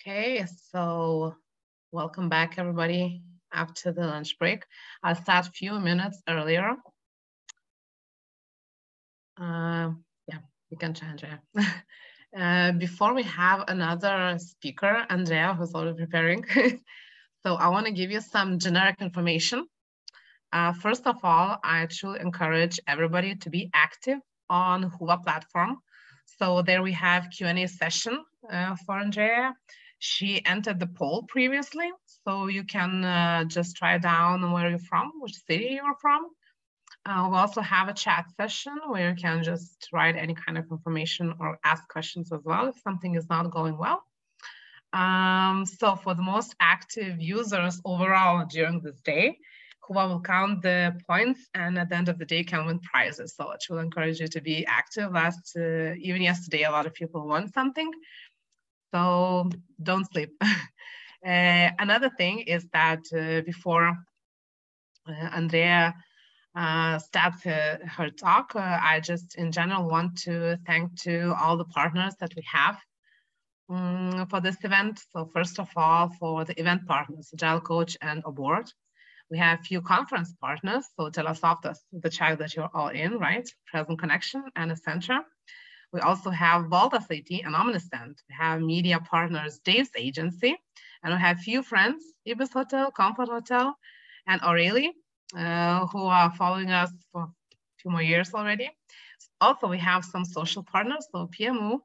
Okay, so welcome back, everybody, after the lunch break. I'll start a few minutes earlier. Yeah, you can change it. Before we have another speaker, Andrea, who's already preparing. So I want to give you some generic information. First of all, I actually encourage everybody to be active on Whova platform. So there we have Q&A session for Andrea. She entered the poll previously, so you can just try down where you're from, which city you're from. We also have a chat session where you can just write any kind of information or ask questions as well if something is not going well. So for the most active users overall during this day, Whova will count the points and at the end of the day can win prizes. So it will encourage you to be active. Even yesterday, a lot of people won something. So don't sleep. Another thing is that before Andrea starts her talk, I just in general want to thank to all the partners that we have for this event. So first of all, for the event partners, Agile Coach and Aboard. We have a few conference partners, so Telesoft, the chat that you're all in, right? Present Connection and Accenture. We also have Voltas IT and Omnisend. We have media partners, Dave's agency, and we have a few friends, Ibis Hotel, Comfort Hotel, and Aurelie, who are following us for a few more years already. Also, we have some social partners, so PMU,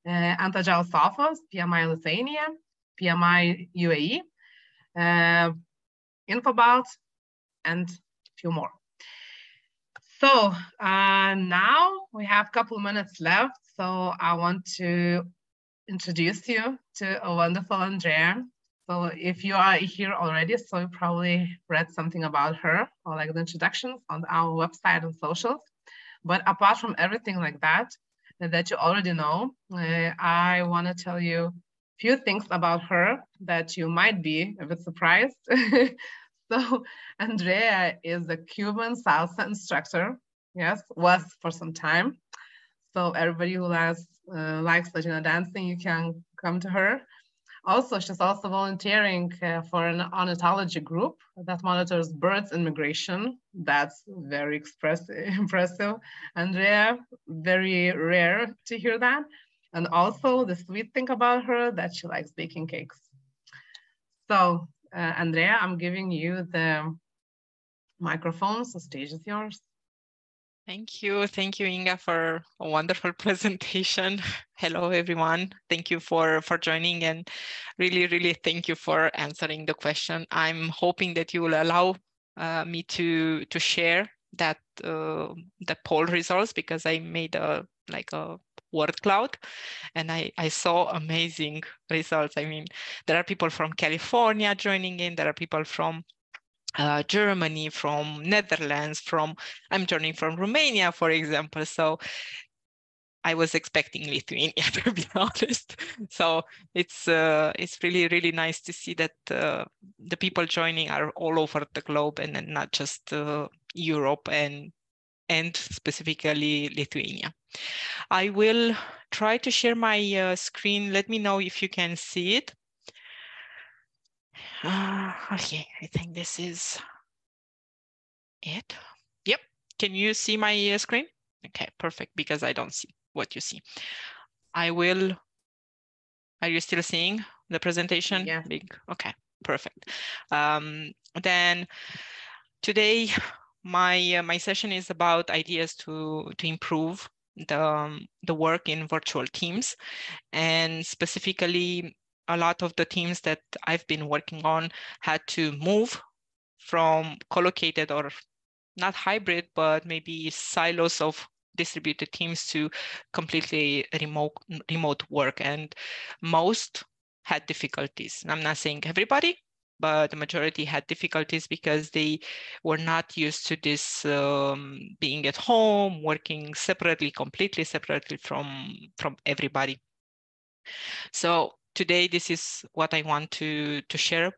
Anti-Agile Sofos, PMI Lithuania, PMI UAE, Infobalt, and a few more. So now we have a couple minutes left. So I want to introduce you to a wonderful Andrea. So if you are here already, so you probably read something about her or like the introductions on our website and socials. But apart from everything like that you already know, I want to tell you a few things about her that you might be a bit surprised. So Andrea is a Cuban salsa instructor, yes, was for some time. So everybody who likes Latina dancing, you can come to her. Also, she's also volunteering for an ornithology group that monitors birds and migration. That's very impressive. Andrea, very rare to hear that. And also the sweet thing about her that she likes baking cakes. So Andrea, I'm giving you the microphone, so stage is yours. Thank you, Inga, for a wonderful presentation. Hello, everyone. Thank you for joining, and really thank you for answering the question. I'm hoping that you will allow me to share that the poll results, because I made a word cloud and I saw amazing results. I mean, there are people from California joining in, there are people from Germany, from Netherlands, I'm joining from Romania, for example. So I was expecting Lithuania, to be honest. So it's really nice to see that the people joining are all over the globe and not just Europe and specifically Lithuania. I will try to share my screen. Let me know if you can see it. Okay, I think this is it. Yep. Can you see my screen? Okay, perfect, because I don't see what you see. Are you still seeing the presentation? Yeah. Big. Okay, perfect. Then today, my session is about ideas to improve the work in virtual teams, and specifically a lot of the teams that I've been working on had to move from collocated or not hybrid, but maybe silos of distributed teams to completely remote work. And most had difficulties. I'm not saying everybody, but the majority had difficulties because they were not used to this being at home, working separately, completely separately from everybody. So today, this is what I want to share.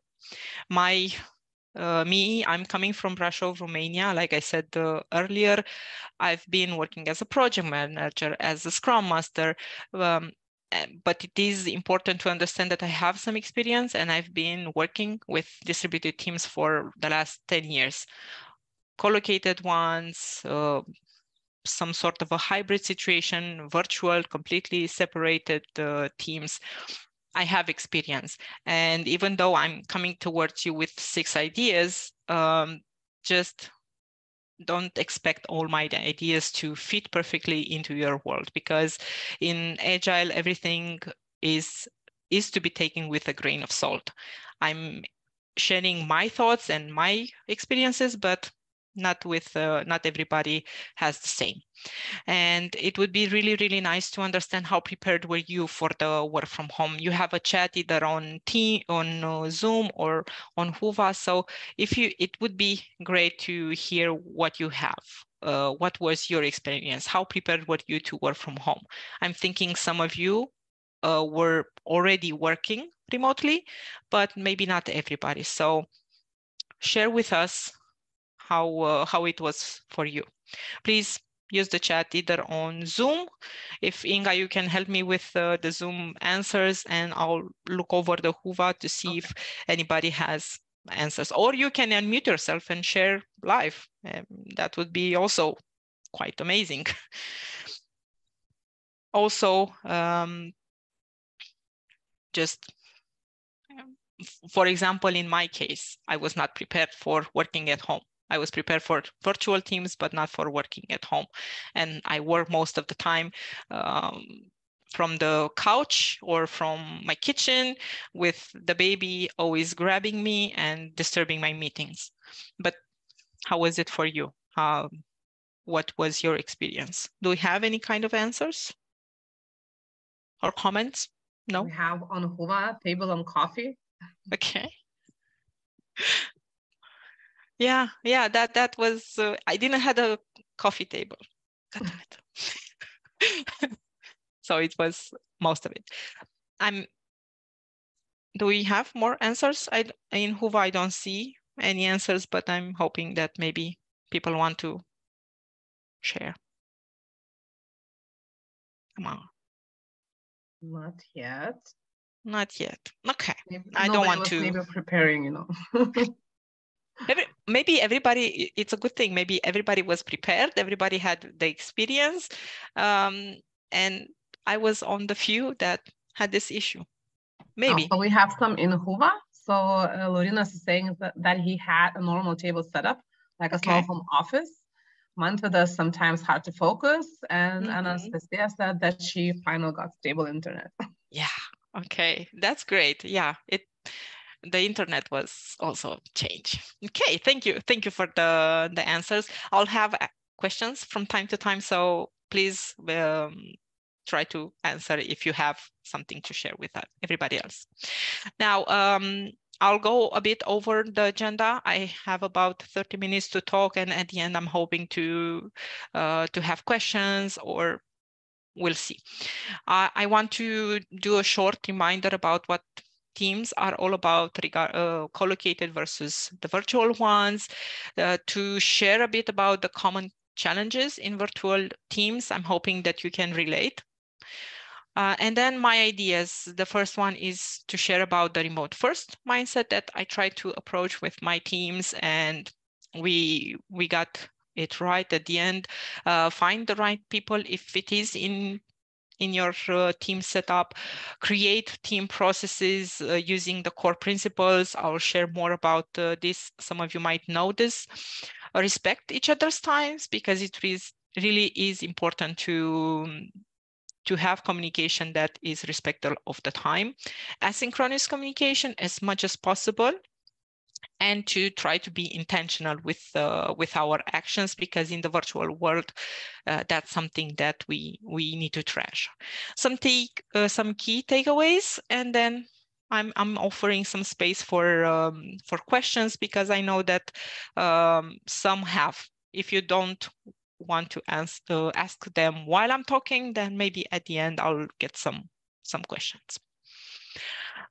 I'm coming from Brașov, Romania. Like I said earlier, I've been working as a project manager, as a Scrum Master, but it is important to understand that I have some experience and I've been working with distributed teams for the last 10 years. Collocated ones, some sort of a hybrid situation, virtual, completely separated teams. I have experience. And even though I'm coming towards you with 6 ideas, just don't expect all my ideas to fit perfectly into your world, because in Agile, everything is to be taken with a grain of salt. I'm sharing my thoughts and my experiences, but not everybody has the same. And it would be really, really nice to understand how prepared were you for the work from home. You have a chat either on Zoom or on Whova. So it would be great to hear what you have. What was your experience? How prepared were you to work from home? I'm thinking some of you were already working remotely, but maybe not everybody. So share with us how it was for you. Please use the chat either on Zoom. If Inga, you can help me with the Zoom answers, and I'll look over the Whova to see if anybody has answers. Or you can unmute yourself and share live. That would be also quite amazing. Also, just for example, in my case, I was not prepared for working at home. I was prepared for virtual teams, but not for working at home. And I work most of the time from the couch or from my kitchen with the baby always grabbing me and disturbing my meetings. But how was it for you? What was your experience? Do we have any kind of answers or comments? No? We have on Whova table on coffee. Okay. Yeah, that was, I didn't have a coffee table. So it was most of it. Do we have more answers? In Whova, I don't see any answers, but I'm hoping that maybe people want to share. Come on. Not yet. Not yet. Okay. Maybe I don't want to. Maybe preparing, you know. Maybe everybody, it's a good thing. Maybe everybody was prepared. Everybody had the experience. And I was on the few that had this issue. Maybe. So we have some in Whova. So Lorinas is saying that he had a normal table set up, like a small home office. Manfred is sometimes hard to focus, and Anastasia said that she finally got stable internet. Yeah, okay, that's great. Yeah, the internet was also a change. Okay, thank you for the answers. I'll have questions from time to time, so please try to answer if you have something to share with everybody else. Now, I'll go a bit over the agenda. I have about 30 minutes to talk, and at the end, I'm hoping to have questions, or we'll see. I want to do a short reminder about what teams are all about, collocated versus the virtual ones, to share a bit about the common challenges in virtual teams. I'm hoping that you can relate. And then my ideas, the first one is to share about the remote first mindset that I try to approach with my teams, and we got it right at the end. Find the right people if it is in your team setup, create team processes using the core principles. I'll share more about this. Some of you might know this. Respect each other's times, because it really is important to have communication that is respectful of the time. Asynchronous communication as much as possible, and to try to be intentional with our actions, because in the virtual world, that's something that we need to treasure. Some key takeaways, and then I'm offering some space for questions, because I know that some have. If you don't want to ask them while I'm talking, then maybe at the end I'll get some questions.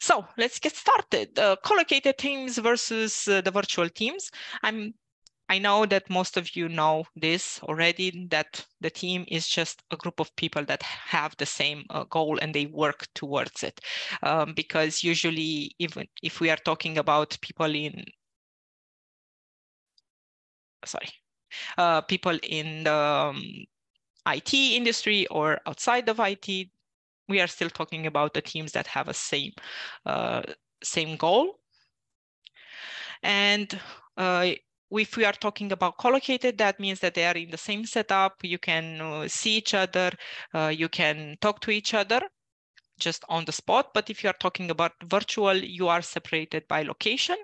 So let's get started. Collocated teams versus the virtual teams. I'm I know that most of you know this already, that the team is just a group of people that have the same goal and they work towards it. Because usually, even if we are talking about people in, people in the IT industry or outside of IT, we are still talking about the teams that have a same goal. And if we are talking about collocated, that means that they are in the same setup. You can see each other, you can talk to each other just on the spot. But if you are talking about virtual, you are separated by location.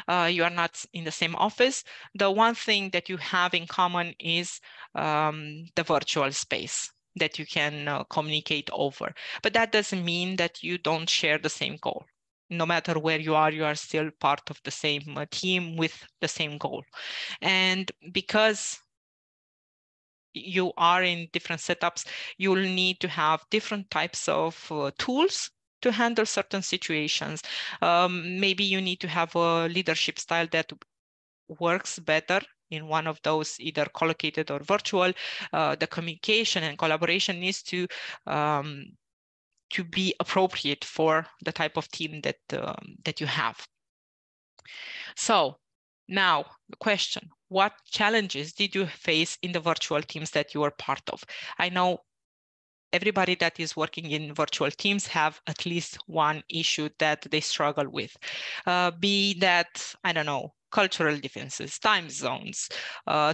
You are not in the same office. The one thing that you have in common is the virtual space that you can communicate over. But that doesn't mean that you don't share the same goal. No matter where you are still part of the same team with the same goal. And because you are in different setups, you'll need to have different types of tools to handle certain situations. Maybe you need to have a leadership style that works better in one of those, either collocated or virtual. The communication and collaboration needs to be appropriate for the type of team that you have. So now the question, what challenges did you face in the virtual teams that you were part of? I know everybody that is working in virtual teams have at least one issue that they struggle with. Be that, I don't know, cultural differences, time zones,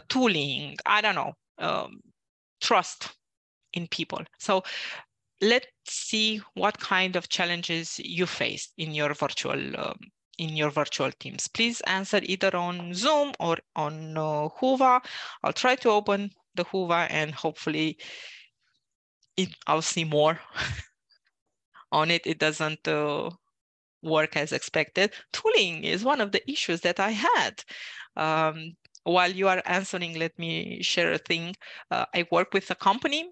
tooling, I don't know, trust in people. So let's see what kind of challenges you faced in your virtual teams. Please answer either on Zoom or on Whova. I'll try to open the Whova and hopefully I'll see more on it. It doesn't work as expected. Tooling is one of the issues that I had. While you are answering, let me share a thing. I work with a company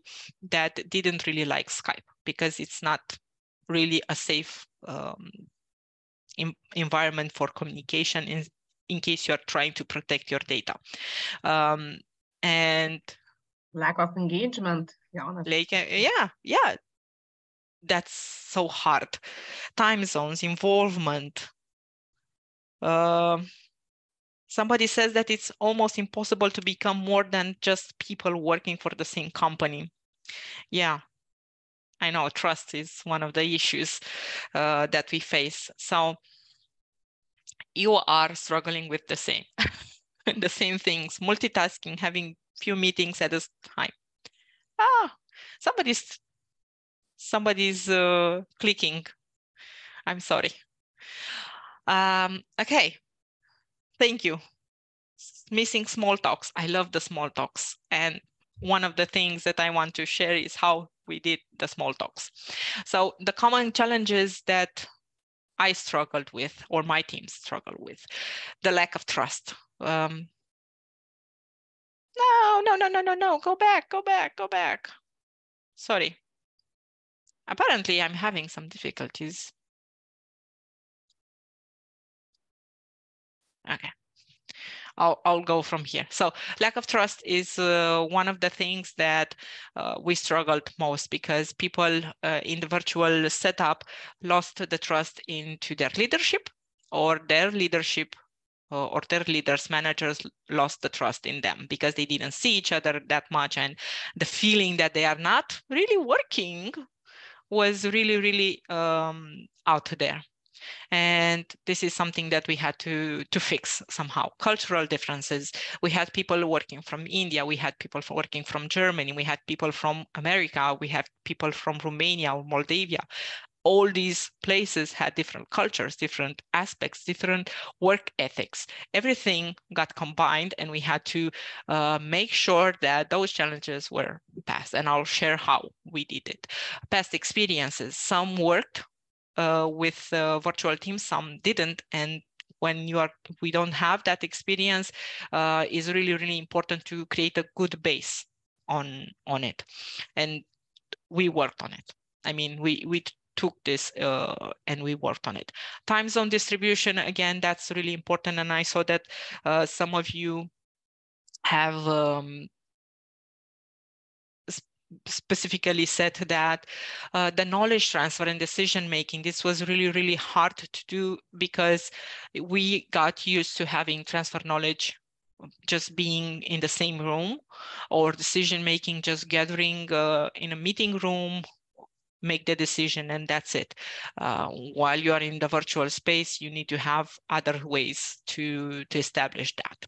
that didn't really like Skype because it's not really a safe environment for communication in case you're trying to protect your data. And lack of engagement, yeah, that's so hard. Time zones, involvement. Somebody says that it's almost impossible to become more than just people working for the same company. Yeah, I know trust is one of the issues that we face. So you are struggling with the same, the same things, multitasking, having few meetings at a time. Somebody's clicking. I'm sorry. Okay, thank you. Missing small talks. I love the small talks. And one of the things that I want to share is how we did the small talks. So the common challenges that I struggled with, or my team struggled with, the lack of trust. No, go back. Sorry. Apparently I'm having some difficulties. Okay. I'll go from here. So lack of trust is one of the things that we struggled most because people in the virtual setup lost the trust into their leadership, or their leadership or their leaders, managers lost the trust in them because they didn't see each other that much, and the feeling that they are not really working was really out there. And this is something that we had to fix somehow. Cultural differences. We had people working from India. We had people working from Germany. We had people from America. We had people from Romania or Moldavia. All these places had different cultures, different aspects, different work ethics. Everything got combined, and we had to make sure that those challenges were passed. And I'll share how we did it. Past experiences. Some worked with virtual teams, some didn't. And when we don't have that experience, is really important to create a good base on it. And we worked on it. I mean, we took this and we worked on it. Time zone distribution, again, that's really important. And I saw that some of you have specifically said that the knowledge transfer and decision making, this was really, really hard to do because we got used to having transfer knowledge just being in the same room, or decision making just gathering in a meeting room, make the decision, and that's it. While you are in the virtual space, you need to have other ways to establish that.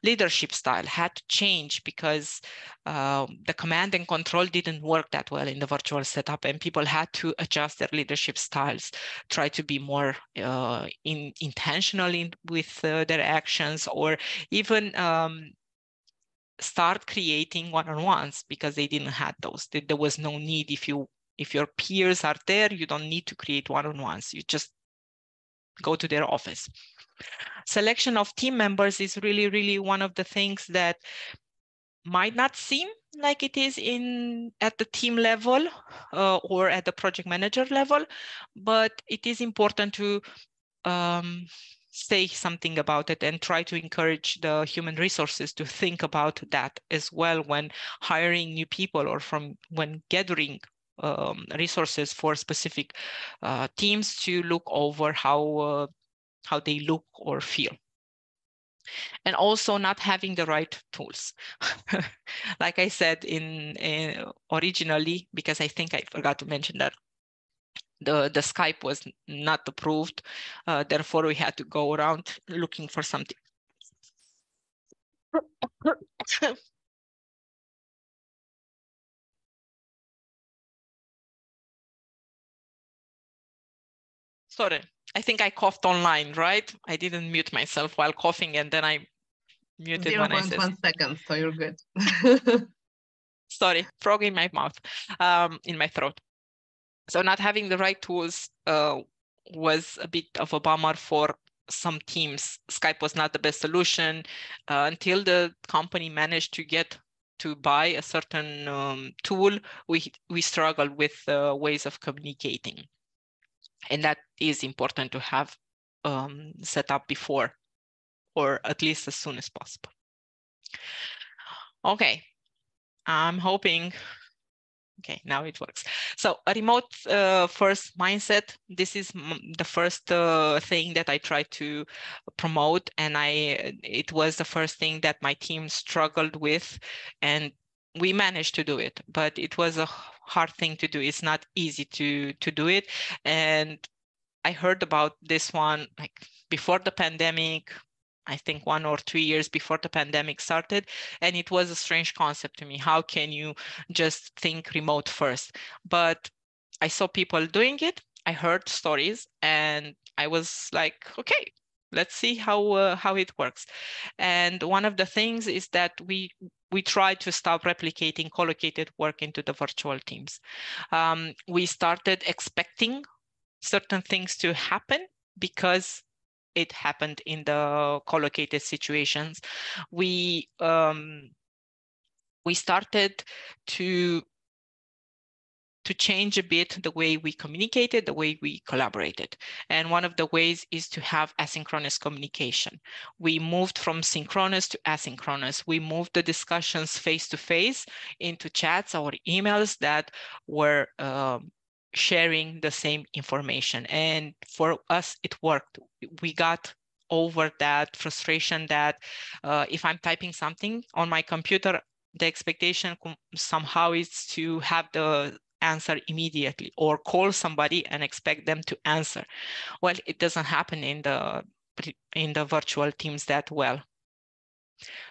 Leadership style had to change because the command and control didn't work that well in the virtual setup, and people had to adjust their leadership styles, try to be more intentional with their actions, or even start creating one-on-ones because they didn't have those. There was no need. If your peers are there, you don't need to create one-on-ones. You just go to their office. Selection of team members is really, really one of the things that might not seem like it is at the team level or at the project manager level, but it is important to say something about it and try to encourage the human resources to think about that as well when hiring new people, or when gathering resources for specific teams, to look over how they look or feel. And also not having the right tools. Like I said originally, because I think I forgot to mention that the Skype was not approved. Therefore, we had to go around looking for something. Sorry, I think I coughed online, right? I didn't mute myself while coughing, and then I muted when I said 0.1 seconds, so you're good. Sorry, frog in my mouth, in my throat. So not having the right tools was a bit of a bummer for some teams. Skype was not the best solution until the company managed to buy a certain tool. We struggled with ways of communicating, and that is important to have set up before, or at least as soon as possible. Okay, I'm hoping. Okay, now it works. So a remote first mindset, this is the first thing that I try to promote, and it was the first thing that my team struggled with, and we managed to do it, but it was a hard thing to do. It's not easy to do it. And I heard about this one like before the pandemic, I think 1 or 2 years before the pandemic started. And it was a strange concept to me. How can you just think remote first? But I saw people doing it. I heard stories, and I was like, okay, let's see how it works. And one of the things is that we try to stop replicating collocated work into the virtual teams. We started expecting certain things to happen because it happened in the collocated situations. We started to change a bit the way we communicated, the way we collaborated. And one of the ways is to have asynchronous communication. We moved from synchronous to asynchronous. We moved the discussions face-to-face into chats or emails that were sharing the same information. And for us, it worked. We got over that frustration that if I'm typing something on my computer, the expectation somehow is to have the answer immediately, or call somebody and expect them to answer. Well, it doesn't happen in the virtual teams that well.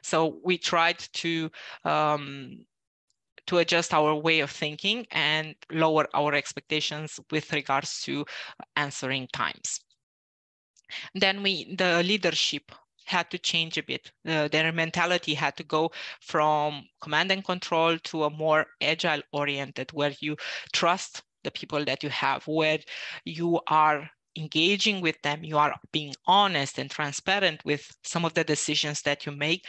So we tried to adjust our way of thinking and lower our expectations with regards to answering times. Then the leadership had to change a bit. Their mentality had to go from command and control to a more agile oriented, where you trust the people that you have, where you are engaging with them, you are being honest and transparent with some of the decisions that you make,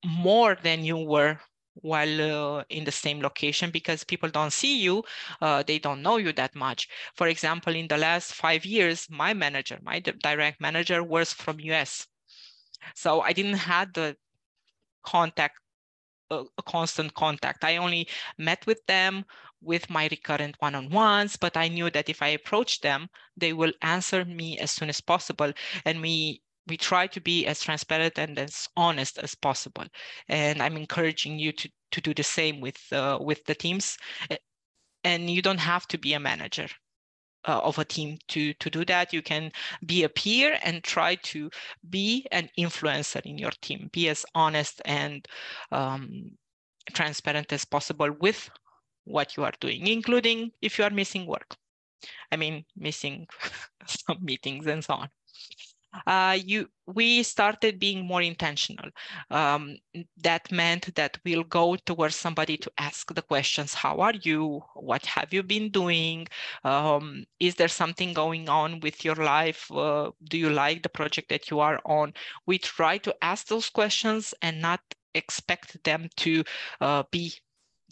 more than you were while in the same location, because people don't see you, they don't know you that much. For example, in the last 5 years, my direct manager was from US. So I didn't have the a constant contact. I only met with them with my recurrent one-on-ones, but I knew that if I approach them, they will answer me as soon as possible. And we try to be as transparent and as honest as possible. And I'm encouraging you to do the same with the teams. And you don't have to be a manager of a team to do that. You can be a peer and try to be an influencer in your team. Be as honest and transparent as possible with what you are doing, including if you are missing work. I mean, missing some meetings and so on. We started being more intentional. That meant that we'll go towards somebody to ask the questions. How are you? What have you been doing? Is there something going on with your life? Do you like the project that you are on? We try to ask those questions and not expect them to be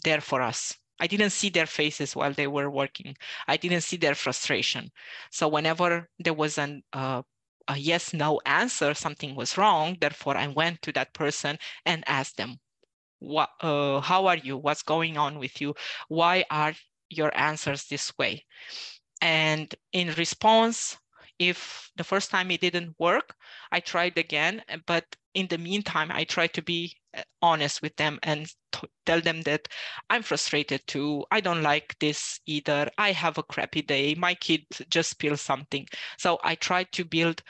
there for us. I didn't see their faces while they were working. I didn't see their frustration. So whenever there was a yes, no answer, something was wrong. Therefore, I went to that person and asked them, how are you? What's going on with you? Why are your answers this way? And in response, if the first time it didn't work, I tried again. But in the meantime, I tried to be honest with them and tell them that I'm frustrated too. I don't like this either. I have a crappy day. My kid just spilled something. So I tried to build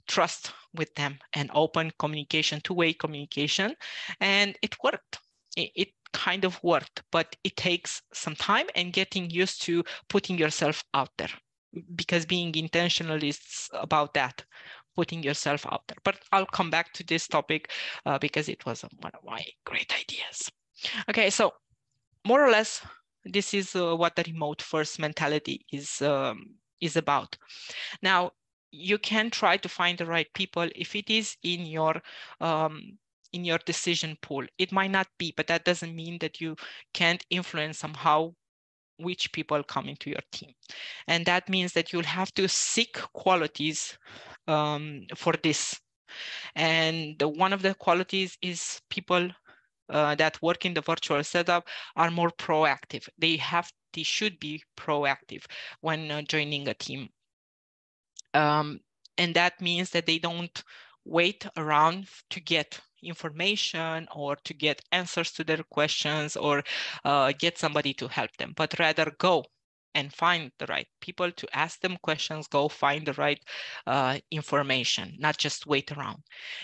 trust with them and open communication, two-way communication, and it worked. It kind of worked, but it takes some time and getting used to putting yourself out there, because being intentional is about that, putting yourself out there. But I'll come back to this topic because it was one of my great ideas. Okay, so more or less, this is what the remote first mentality is about. Now, you can try to find the right people if it is in your decision pool. It might not be, but that doesn't mean that you can't influence somehow which people come into your team. And that means that you'll have to seek qualities for this. And one of the qualities is people that work in the virtual setup are more proactive. They should be proactive when joining a team. And that means that they don't wait around to get information or to get answers to their questions or get somebody to help them, but rather go and find the right people to ask them questions, go find the right information, not just wait around.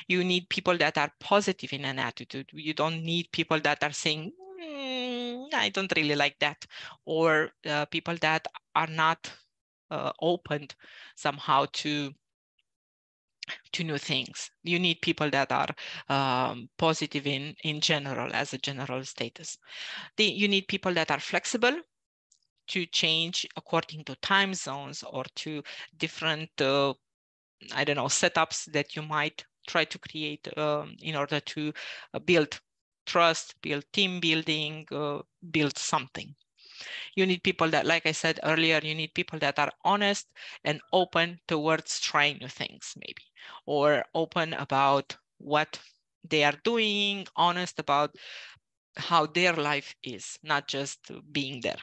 You need people that are positive in an attitude. You don't need people that are saying, I don't really like that, or people that are not opened somehow to new things. You need people that are positive in general, as a general status. You need people that are flexible to change according to time zones or to different, I don't know, setups that you might try to create in order to build trust, build team building, build something. You need people that, like I said earlier, you need people that are honest and open towards trying new things, maybe, or open about what they are doing, honest about how their life is, not just being there.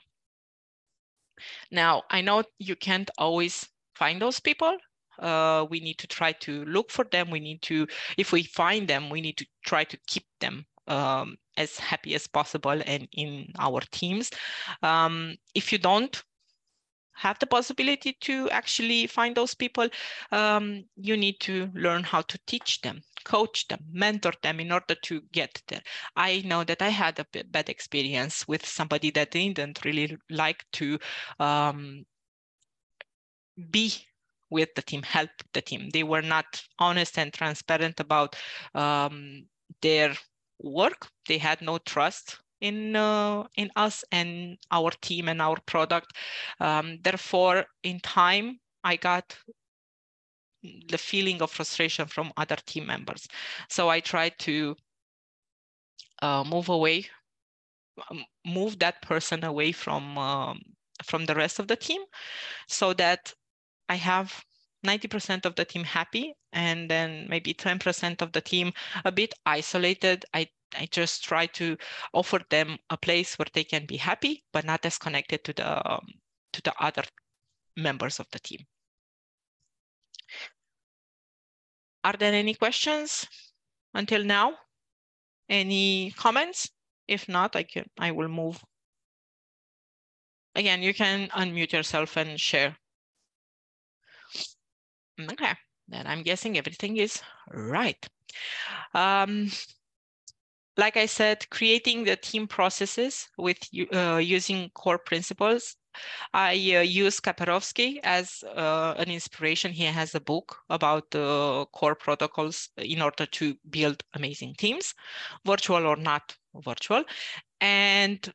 Now, I know you can't always find those people. We need to try to look for them. We need to, if we find them, we need to try to keep them as happy as possible and in our teams. If you don't have the possibility to actually find those people, you need to learn how to teach them, coach them, mentor them in order to get there. I know that I had a bad experience with somebody that didn't really like to be with the team, help the team. They were not honest and transparent about their work. They had no trust in us and our team and our product. Therefore, in time, I got the feeling of frustration from other team members. So I tried to move that person away from the rest of the team, so that I have 90% of the team happy, and then maybe 10% of the team a bit isolated. I I just try to offer them a place where they can be happy, but not as connected to the other members of the team. Are there any questions until now? Any comments? If not, I will move. Again, you can unmute yourself and share. Okay, then I'm guessing everything is right. Like I said, creating the team processes with using core principles. I use Kaperovsky as an inspiration. He has a book about core protocols in order to build amazing teams, virtual or not virtual. And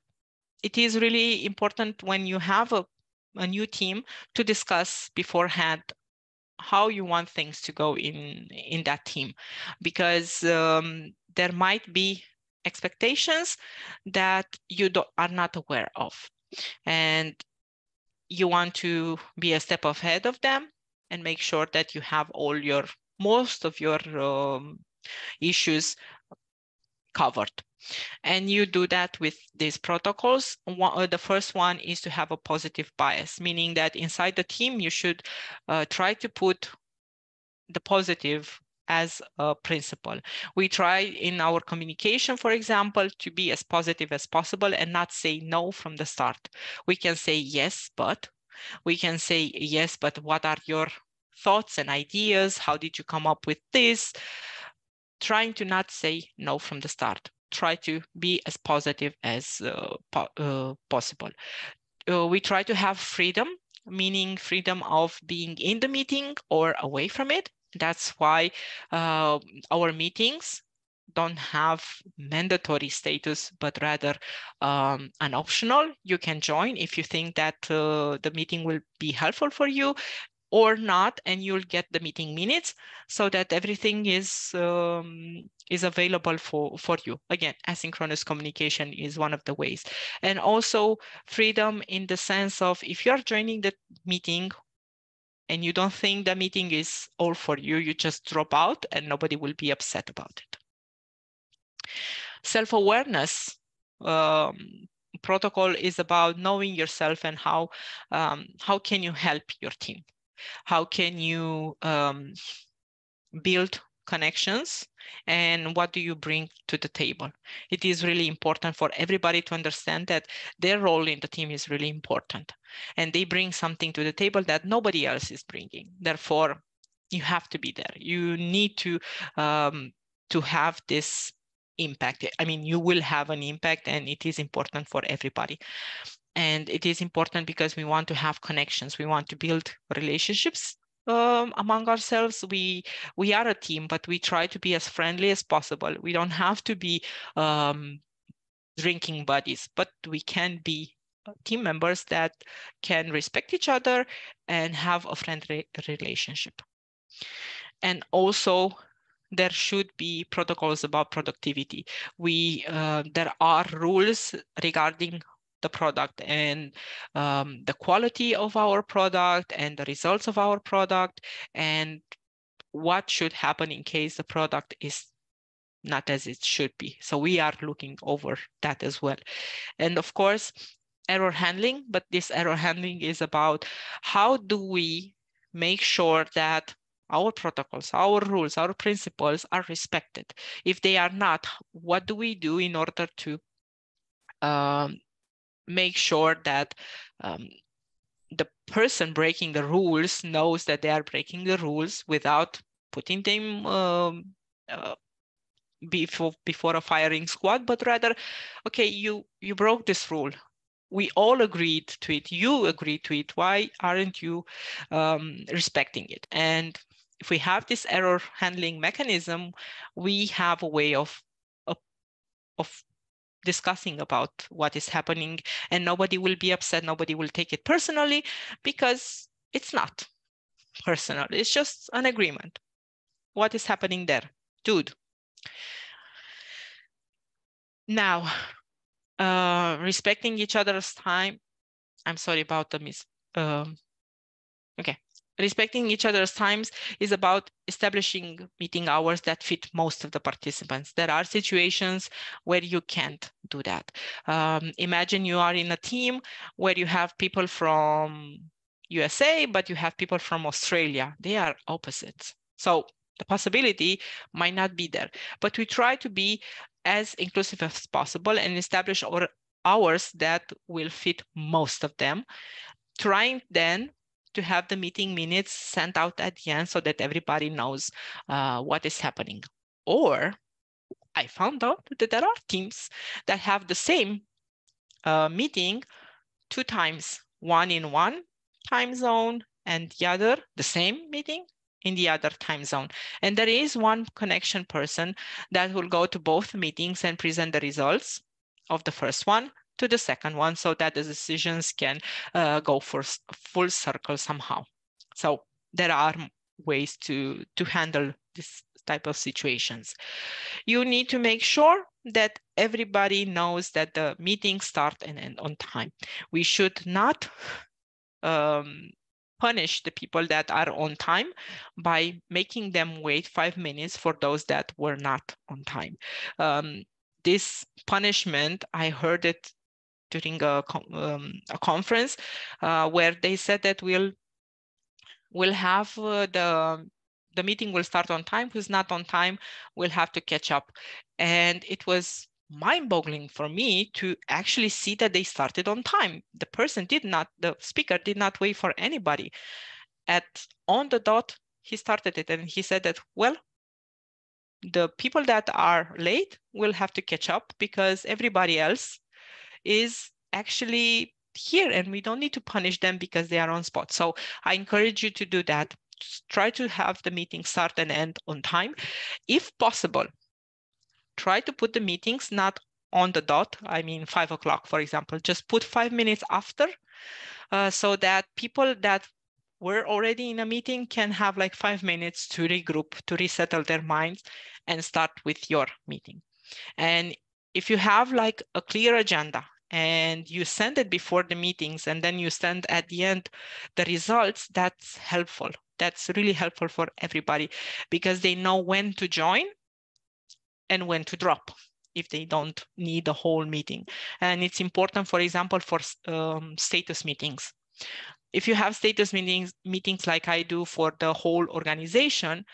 it is really important when you have a new team to discuss beforehand how you want things to go in that team, because there might be expectations that you are not aware of, and you want to be a step ahead of them and make sure that you have most of your issues covered. And you do that with these protocols. The first one is to have a positive bias, meaning that inside the team, you should try to put the positive as a principle. We try in our communication, for example, to be as positive as possible and not say no from the start. We can say yes, but we can say yes, but what are your thoughts and ideas? How did you come up with this? Trying to not say no from the start. Try to be as positive as possible. We try to have freedom, meaning freedom of being in the meeting or away from it. That's why our meetings don't have mandatory status, but rather an optional. You can join if you think that the meeting will be helpful for you, or not, and you'll get the meeting minutes so that everything is available for you. Again, asynchronous communication is one of the ways. And also freedom in the sense of if you're joining the meeting and you don't think the meeting is all for you, you just drop out and nobody will be upset about it. Self-awareness protocol is about knowing yourself and how can you help your team. How can you build connections, and what do you bring to the table? It is really important for everybody to understand that their role in the team is really important, and they bring something to the table that nobody else is bringing. Therefore, you have to be there. You need to have this impact. I mean, you will have an impact, and it is important for everybody. And it is important because we want to have connections. We want to build relationships among ourselves. We are a team, but we try to be as friendly as possible. We don't have to be drinking buddies, but we can be team members that can respect each other and have a friendly relationship. And also, there should be protocols about productivity. There are rules regarding the product and the quality of our product and the results of our product, and what should happen in case the product is not as it should be. So we are looking over that as well. And of course, error handling, but this error handling is about how do we make sure that our protocols, our rules, our principles are respected. If they are not, what do we do in order to make sure that the person breaking the rules knows that they are breaking the rules without putting them before a firing squad, but rather, okay, you broke this rule. We all agreed to it. You agreed to it. Why aren't you respecting it? And if we have this error handling mechanism, we have a way of discussing about what is happening, and nobody will be upset. Nobody will take it personally, because it's not personal. It's just an agreement. What is happening there? Dude. Now, respecting each other's time. I'm sorry about the okay. respecting each other's times is about establishing meeting hours that fit most of the participants. There are situations where you can't do that. Imagine you are in a team where you have people from USA, but you have people from Australia. They are opposites. So the possibility might not be there, but we try to be as inclusive as possible and establish our hours that will fit most of them, trying then to have the meeting minutes sent out at the end so that everybody knows what is happening. Or I found out that there are teams that have the same meeting 2 times, one in one time zone and the other, the same meeting in the other time zone. And there is one connection person that will go to both meetings and present the results of the first one to the second one so that the decisions can go for full circle somehow. So there are ways to handle this type of situations. You need to make sure that everybody knows that the meetings start and end on time. We should not punish the people that are on time by making them wait 5 minutes for those that were not on time. This punishment, I heard it during a conference where they said that we'll have the meeting will start on time. Who's not on time will have to catch up. And it was mind-boggling for me to actually see that they started on time. The speaker did not wait for anybody. On the dot, he started it, and he said that, well, the people that are late will have to catch up because everybody else is actually here and we don't need to punish them because they are on spot. So I encourage you to do that. Just try to have the meeting start and end on time. If possible, try to put the meetings not on the dot. I mean, 5 o'clock, for example, just put 5 minutes after so that people that were already in a meeting can have like 5 minutes to regroup, to resettle their minds and start with your meeting. And if you have like a clear agenda and you send it before the meetings and then you send at the end the results, that's helpful. That's really helpful for everybody because they know when to join and when to drop if they don't need the whole meeting. And it's important, for example, for status meetings. If you have status meetings like I do for the whole organization,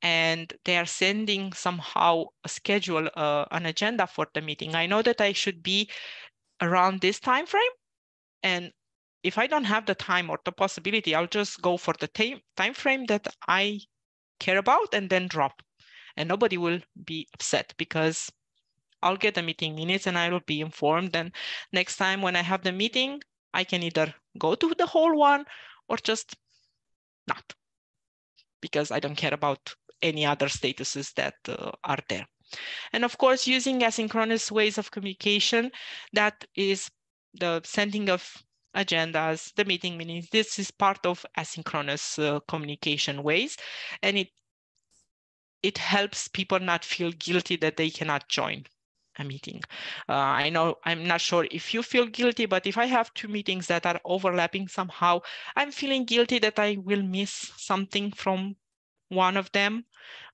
and they are sending somehow a schedule, an agenda for the meeting, I know that I should be around this time frame. And if I don't have the time or the possibility, I'll just go for the time frame that I care about and then drop. And nobody will be upset because I'll get the meeting minutes and I will be informed. And next time when I have the meeting, I can either go to the whole one or just not, because I don't care about any other statuses that are there. And of course, using asynchronous ways of communication, that is the sending of agendas, the meeting minutes. This is part of asynchronous communication ways, and it helps people not feel guilty that they cannot join a meeting. I know, I'm not sure if you feel guilty, but if I have 2 meetings that are overlapping somehow, I'm feeling guilty that I will miss something from one of them.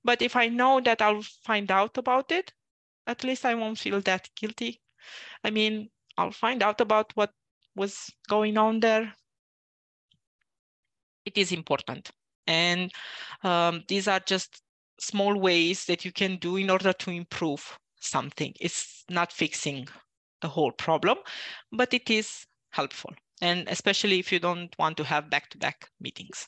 But if I know that I'll find out about it, at least I won't feel that guilty. I mean, I'll find out about what was going on there. It is important. And these are just small ways that you can do in order to improve something. It's not fixing the whole problem, but it is helpful. And especially if you don't want to have back-to-back meetings.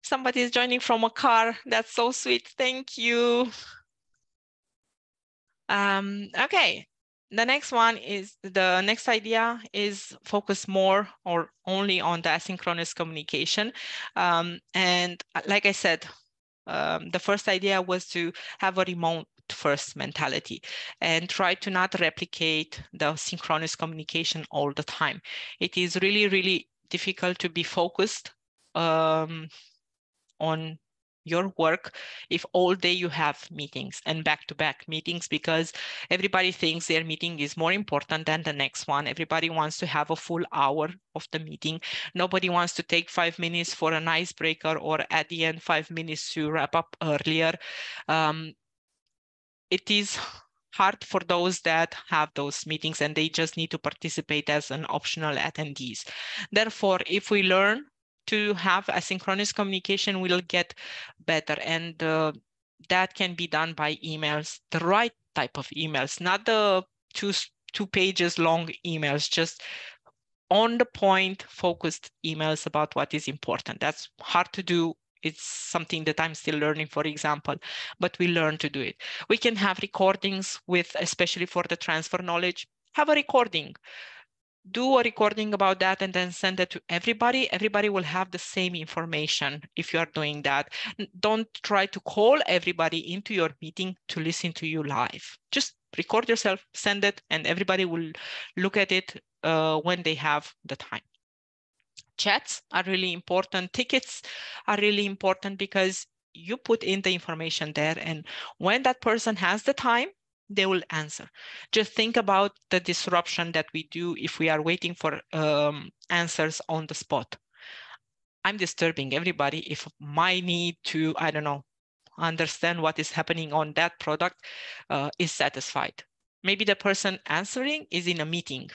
Somebody is joining from a car. That's so sweet. Thank you. Okay. The next idea is focus more or only on the asynchronous communication. And like I said, the first idea was to have a remote first mentality and try to not replicate the synchronous communication all the time. It is really, really difficult to be focused on your work if all day you have meetings and back-to-back meetings, because everybody thinks their meeting is more important than the next one. Everybody wants to have a full hour of the meeting. Nobody wants to take 5 minutes for an icebreaker, or at the end 5 minutes to wrap up earlier. It is hard for those that have those meetings and they just need to participate as an optional attendees. Therefore, if we learn to have asynchronous communication, we'll get better. And that can be done by emails, the right type of emails, not the two pages long emails, just on the point focused emails about what is important. That's hard to do. It's something that I'm still learning, for example, but we learn to do it. We can have recordings with, especially for the transfer knowledge, have a recording. Do a recording about that and then send it to everybody. Everybody will have the same information if you are doing that. Don't try to call everybody into your meeting to listen to you live. Just record yourself, send it, and everybody will look at it when they have the time. Chats are really important. Tickets are really important because you put in the information there, and when that person has the time, they will answer. Just think about the disruption that we do if we are waiting for answers on the spot. I'm disturbing everybody if my need to, I don't know, understand what is happening on that product is satisfied. Maybe the person answering is in a meeting.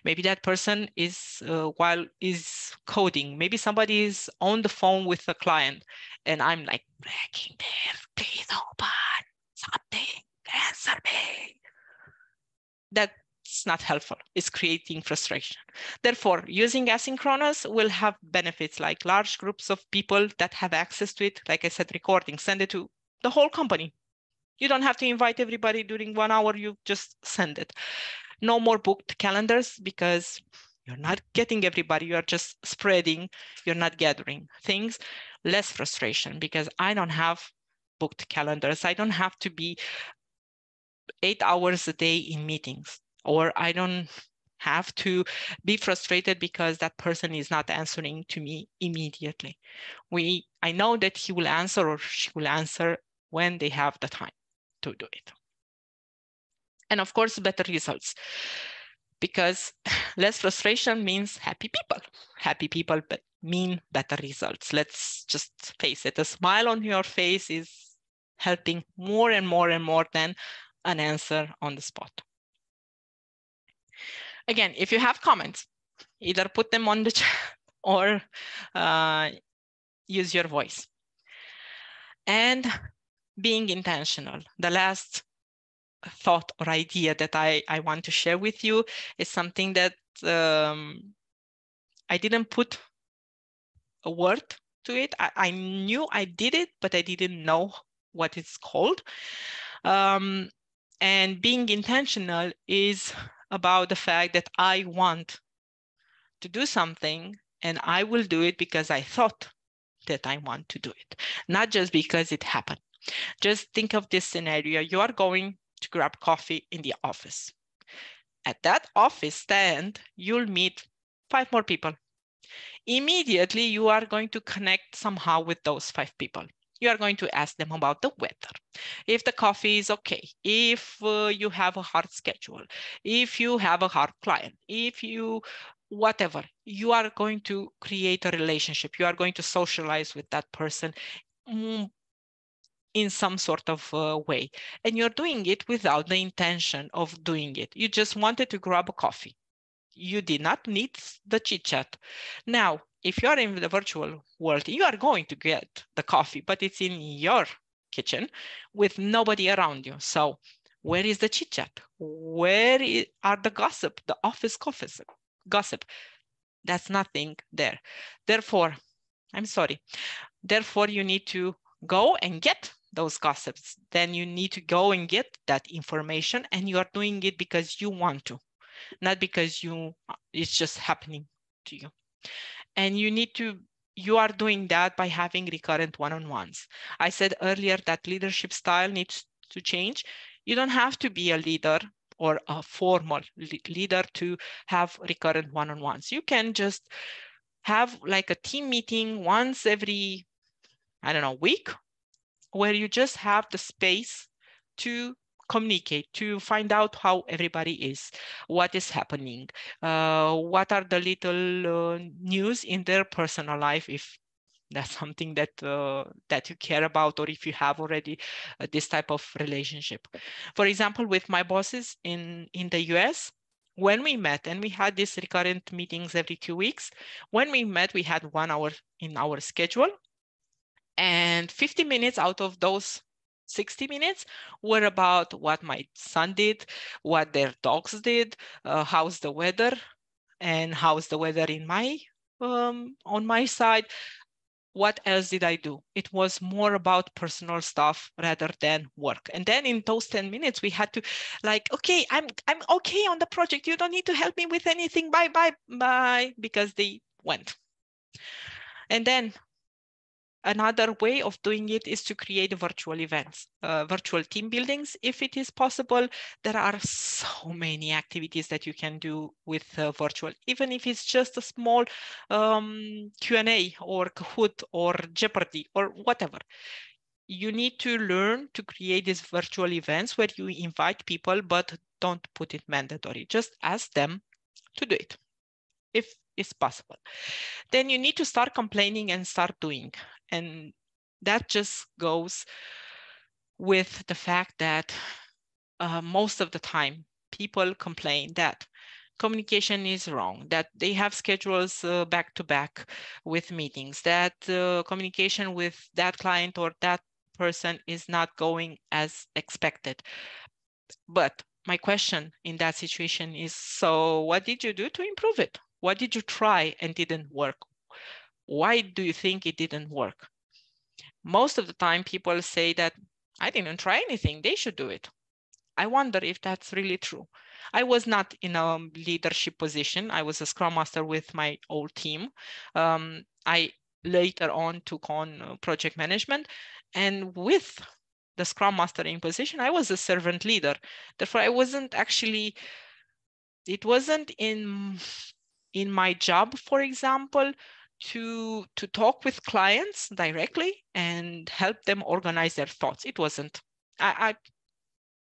Maybe that person is while is coding. Maybe somebody is on the phone with a client and I'm like, begging there, please open something, answer me. That's not helpful. It's creating frustration. Therefore, using asynchronous will have benefits like large groups of people that have access to it. Like I said, recording, send it to the whole company. You don't have to invite everybody during 1 hour, you just send it. No more booked calendars because you're not getting everybody, you're just spreading, you're not gathering things. Less frustration because I don't have booked calendars. I don't have to be 8 hours a day in meetings, or I don't have to be frustrated because that person is not answering to me immediately. I know that he will answer or she will answer when they have the time to do it. And of course, better results, because less frustration means happy people. Happy people mean better results. Let's just face it. A smile on your face is helping more and more and more than an answer on the spot. Again, if you have comments, either put them on the chat or use your voice. And being intentional. The last thought or idea that I want to share with you is something that I didn't put a word to it. I knew I did it, but I didn't know what it's called. And being intentional is about the fact that I want to do something and I will do it because I thought that I want to do it, not just because it happened. Just think of this scenario. You are going to grab coffee in the office. At that office stand, you'll meet 5 more people. Immediately, you are going to connect somehow with those 5 people. You are going to ask them about the weather, if the coffee is okay, if you have a hard schedule, if you have a hard client, if you, whatever, you are going to create a relationship. You are going to socialize with that person in some sort of way. And you're doing it without the intention of doing it. You just wanted to grab a coffee. You did not need the chit chat. Now, if you're in the virtual world, you are going to get the coffee, but it's in your kitchen with nobody around you. So where is the chit chat? Where are the gossip, the office gossip? That's nothing there. Therefore, I'm sorry. Therefore, you need to go and get those gossips. Then you need to go and get that information, and you are doing it because you want to, not because it's just happening to you. And you are doing that by having recurrent one-on-ones. I said earlier that leadership style needs to change. You don't have to be a leader or a formal leader to have recurrent one-on-ones. You can just have like a team meeting once every, I don't know, week where you just have the space to communicate, to find out how everybody is, what is happening, what are the little news in their personal life, if that's something that that you care about, or if you have already this type of relationship. For example, with my bosses in the US, when we met, and we had these recurrent meetings every 2 weeks, when we met, we had 1 hour in our schedule, and 50 minutes out of those 60 minutes were about what my son did, what their dogs did, how's the weather, and how's the weather in my on my side. What else did I do? It was more about personal stuff rather than work. And then in those 10 minutes, we had to like, okay, I'm okay on the project. You don't need to help me with anything. Bye, bye, bye, because they went. And then another way of doing it is to create virtual events, virtual team buildings, if it is possible. There are so many activities that you can do with virtual, even if it's just a small Q&A or Kahoot or Jeopardy or whatever. You need to learn to create these virtual events where you invite people, but don't put it mandatory. Just ask them to do it, if it's possible. Then you need to start complaining and start doing. And that just goes with the fact that most of the time people complain that communication is wrong, that they have schedules back to back with meetings, that communication with that client or that person is not going as expected. But my question in that situation is, so what did you do to improve it? What did you try and didn't work? Why do you think it didn't work? Most of the time people say that I didn't try anything, they should do it. I wonder if that's really true. I was not in a leadership position. I was a Scrum Master with my old team. I later on took on project management, and with the Scrum Mastering position, I was a servant leader. Therefore, I wasn't actually, it wasn't in my job, for example, to talk with clients directly and help them organize their thoughts. It wasn't.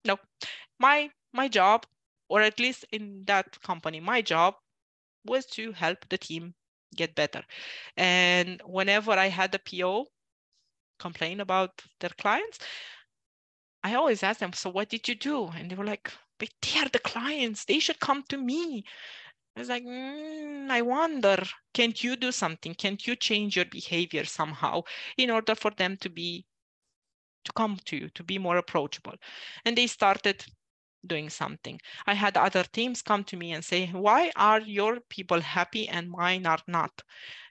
No, my job, or at least in that company, my job was to help the team get better. And whenever I had a PO complain about their clients, I always ask them, so what did you do? And they were like, but they are the clients, they should come to me. I was like, I wonder, can't you do something? Can't you change your behavior somehow in order for them to come to you, to be more approachable? And they started doing something. I had other teams come to me and say, why are your people happy and mine are not?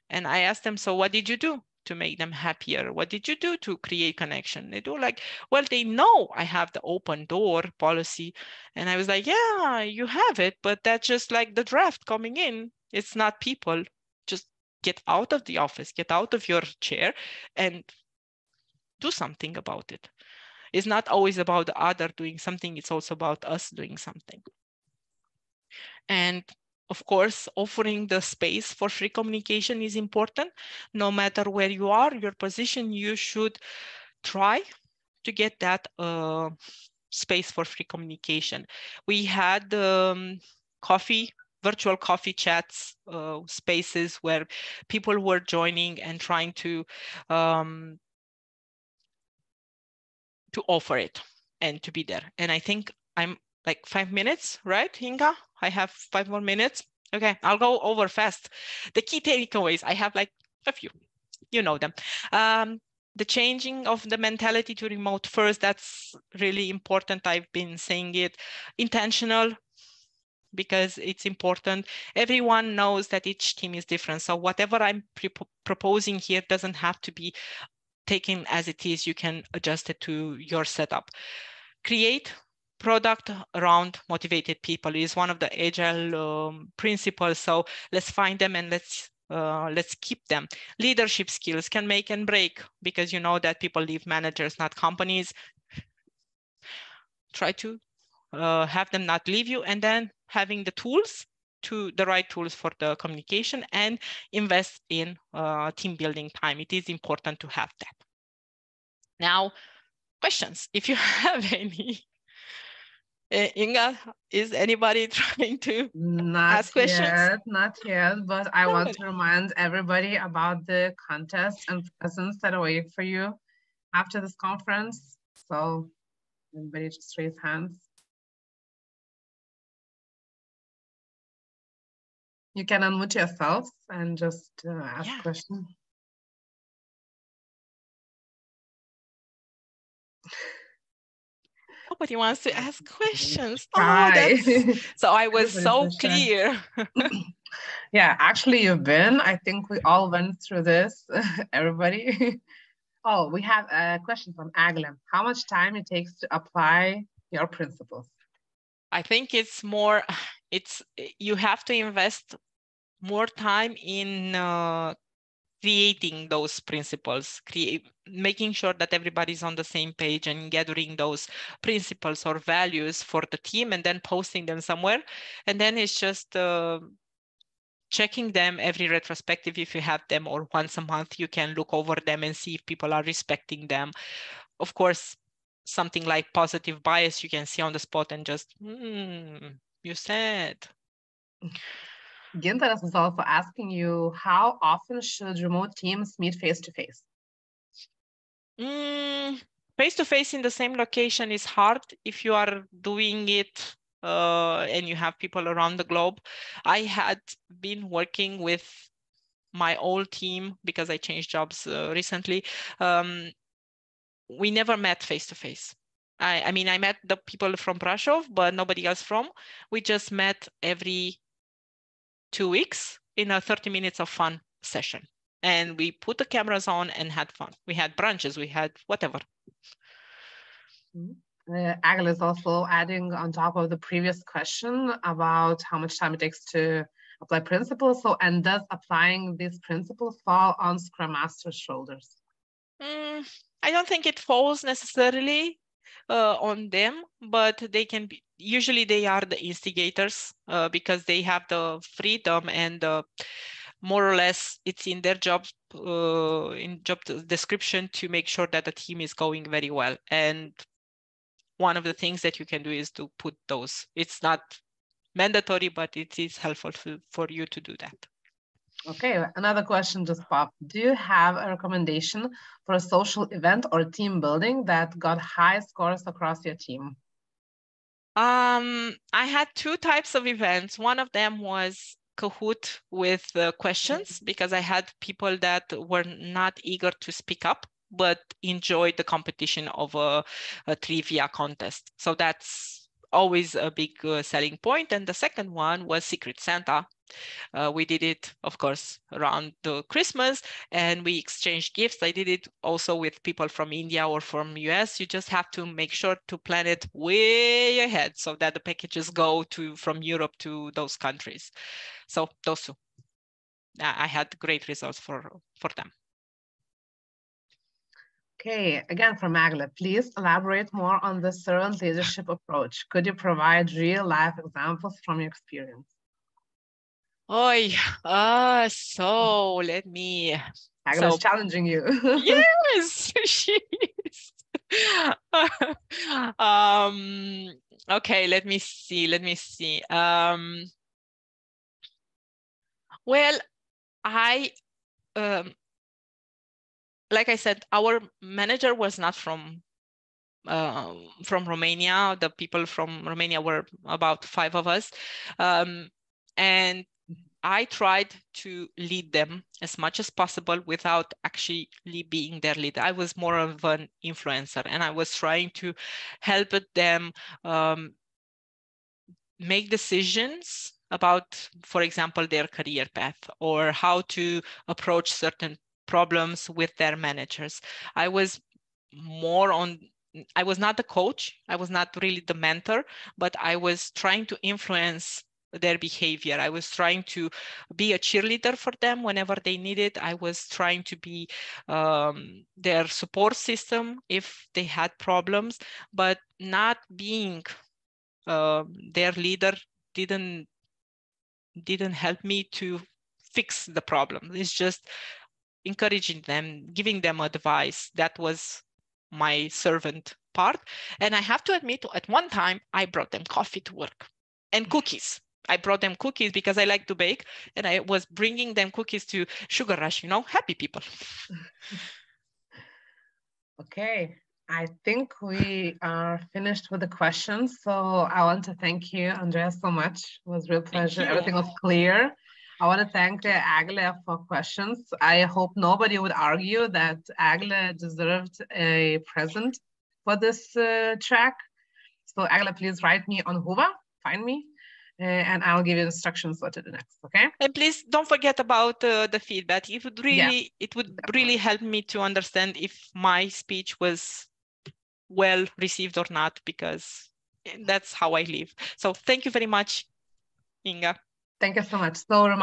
And I asked them, so what did you do to make them happier? What did you do to create connection? They do like, well, they know I have the open door policy. And I was like, yeah, you have it, but that's just like the draft coming in. It's not people. Just get out of the office, get out of your chair and do something about it. It's not always about the other doing something. It's also about us doing something. And of course, offering the space for free communication is important. No matter where you are, your position, you should try to get that space for free communication. We had virtual coffee chats, spaces where people were joining and trying to offer it and to be there. And I think I'm like 5 minutes, right, Inga? I have 5 more minutes. Okay, I'll go over fast. The key takeaways, I have like a few, you know them. The changing of the mentality to remote first, that's really important. I've been saying it. Intentional, because it's important. Everyone knows that each team is different. So whatever I'm proposing here doesn't have to be taken as it is. You can adjust it to your setup. Create product around motivated people is one of the Agile principles. So let's find them and let's keep them. Leadership skills can make and break, because you know that people leave managers, not companies. Try to have them not leave you, and then having the right tools for the communication, and invest in team building time. It is important to have that. Now, questions, if you have any. Inga, is anybody trying to ask questions? Not yet, but I want Nobody. to remind everybody about the contest and presents that are waiting for you after this conference. So everybody just raise hands. You can unmute yourselves and just ask questions. Nobody wants to ask questions. Try. Oh, that's so I was Everybody's so clear. Yeah, actually you've been. I think we all went through this, everybody. Oh, we have a question from Agile. How much time it takes to apply your principles? I think it's more, you have to invest more time in creating those principles, making sure that everybody's on the same page and gathering those principles or values for the team and then posting them somewhere. And then it's just checking them every retrospective if you have them, or once a month you can look over them and see if people are respecting them. Of course, something like positive bias you can see on the spot and just, you said. Ginteras is also asking you, how often should remote teams meet face-to-face? Face-to-face in the same location is hard if you are doing it and you have people around the globe. I had been working with my old team because I changed jobs recently. We never met face-to-face. I mean, I met the people from Brasov, but nobody else from. We just met every 2 weeks in a 30 minutes of fun session. And we put the cameras on and had fun. We had brunches, we had whatever. Agile is also adding on top of the previous question about how much time it takes to apply principles. So, and does applying these principles fall on Scrum Master's shoulders? I don't think it falls necessarily on them, but they can be, usually they are the instigators because they have the freedom and more or less it's in their job description to make sure that the team is going very well. And one of the things that you can do is to put those. It's not mandatory, but it is helpful for you to do that. Okay, another question just popped. Do you have a recommendation for a social event or team building that got high scores across your team? I had 2 types of events. One of them was Kahoot with questions, because I had people that were not eager to speak up, but enjoyed the competition of a trivia contest. So that's always a big selling point. And the second one was Secret Santa. We did it, of course, around the Christmas, and we exchanged gifts. I did it also with people from India or from US. You just have to make sure to plan it way ahead so that the packages go from Europe to those countries. So those 2. I had great results for them. Okay, again from Agla, please elaborate more on the servant leadership approach. Could you provide real-life examples from your experience? So let me. Agla's challenging you. Yes, she is. Okay, let me see. Well, like I said, our manager was not from Romania. The people from Romania were about 5 of us. And I tried to lead them as much as possible without actually being their leader. I was more of an influencer, and I was trying to help them make decisions about, for example, their career path or how to approach certain problems with their managers. I was not the coach. I was not really the mentor, but I was trying to influence their behavior. I was trying to be a cheerleader for them whenever they needed. I was trying to be their support system if they had problems, but not being their leader didn't help me to fix the problem. It's just encouraging them, giving them advice. That was my servant part. And I have to admit, at one time, I brought them coffee to work and cookies. I brought them cookies because I like to bake, and I was bringing them cookies to Sugar Rush, you know, happy people. Okay, I think we are finished with the questions. So I want to thank you, Andrea, so much. It was a real pleasure. Everything was clear. I want to thank Agile for questions. I hope nobody would argue that Agile deserved a present for this track. So Agile, please write me on Hoover, find me, and I'll give you instructions what to do next, okay? And please don't forget about the feedback. It would really, really help me to understand if my speech was well received or not, because that's how I live. So thank you very much, Inga. Thank you so much. So